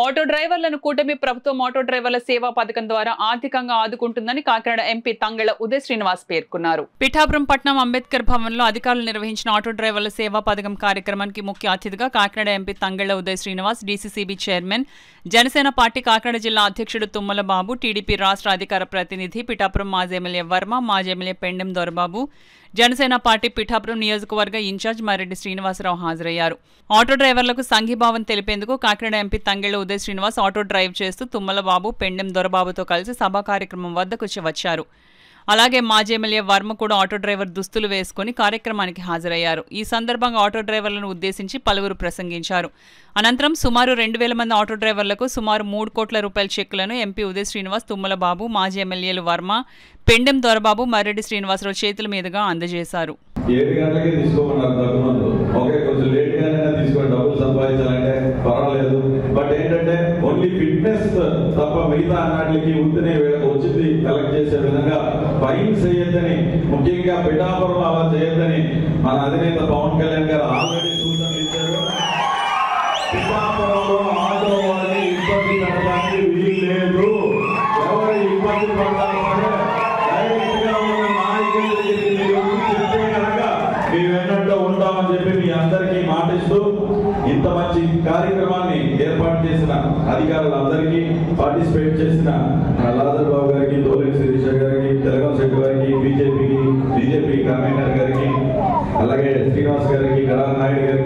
Auto డ్రైవర్లను కూటమి ప్రభుత్వం auto డ్రైవర్ల సేవా పథకం ద్వారా ఆర్థికంగా ఆదుకుంటుందని కాకినాడ ఎంపీ తంగెళ్ల ఉదయ్ శ్రీనివాస్ పేర్కొన్నారు. పిఠాపురం పట్నం అంబేద్కర్ భవన్ లో అధికారులు నిర్వహించిన ఆటో డ్రైవర్ల సేవా పథకం కార్యక్రమానికి ముఖ్య అతిథిగా Kakinada MP Tangella Uday Srinivas, DCCB chairman, Janasena party Kakinada జిల్లా అధ్యక్షుడు తుమ్మల బాబు, టీడీపీ రాష్ట్ర అధికార ప్రతినిధి పిఠాపురం మాజీ ఎమ్మెల్యే వర్మ, మాజీ ఎమ్మెల్యే పెండెం దొరబాబు, జనసేన పార్టీ పిఠాపురం నియోజకవర్గ ఇన్ఛార్జ్ మరెడ్డి శ్రీనివాసరావు హాజరయ్యారు. ఆటో డ్రైవర్లకు సంఘీభావం తెలిపేందుకు Kakinada MP Tangella Uday Srinivas auto drive చేస్తూ తుమ్మల బాబు, పెండెం దొరబాబుతో కలిసి సభా కార్యక్రమం వద్దకు వచ్చారు. అలాగే మాజీ ఎమ్మెల్యే వర్మ కూడా ఆటో డ్రైవర్ దుస్తులు వేసుకుని కార్యక్రమానికి హాజరయ్యారు. ఈ సందర్భంగా ఆటో డ్రైవర్లను ఉద్దేశించి పలువురు ప్రసంగించారు. అనంతరం సుమారు 2000 మంది ఆటో డ్రైవర్లకు సుమారు 3 కోట్ల రూపాయల చెక్కులను ఎంపీ ఉదయ్ శ్రీనివాస్, తుమ్మల బాబు, మాజీ ఎమ్మెల్యేలు వర్మ, పెండెం దొరబాబు, మర్రెడ్డి శ్రీనివాసరావు చేతుల మీదుగా అందజేశారు. 7 గంటలకే తీసుకోమన్నారు డబ్బులు. ఓకే, కొంచెం లేట్ గానే తీసుకొని డబ్బులు సంపాదించాలంటే పర్వాలేదు. బట్ ఏంటంటే ఓన్లీ ఫిట్నెస్ తప్ప మిగతా అన్నిటికి ఉత్తినే వీళ్ళకి వచ్చింది కలెక్ట్ చేసే విధంగా ఫైన్ చేయొద్దని, ముఖ్యంగా పిఠాపురంలో అలా చేయొద్దని మన అధినేత పవన్ కళ్యాణ్ గారు ఆల్రెడీ సూచనలు ఇచ్చారు. పిఠాపురంలో ఆటో వాళ్ళని ఇబ్బంది పెట్టడానికి వీలు లేదు. ఎవరు ఇబ్బంది పడతారు మేమేనంటూ ఉంటామని చెప్పి మీ అందరికీ మాటిస్తూ ఇంత మంచి కార్యక్రమాన్ని ఏర్పాటు చేసిన అధికారులందరికీ, పార్టిసిపేట్ చేసిన లాదర్ బాబు గారికి, తోలేటి శిరీష గారికి, తెలంగాణ శెట్టి గారికి, బీజేపీ కన్వీనర్ గారికి, అలాగే శ్రీనివాస్ గారికి, గడా నాయుడు గారికి,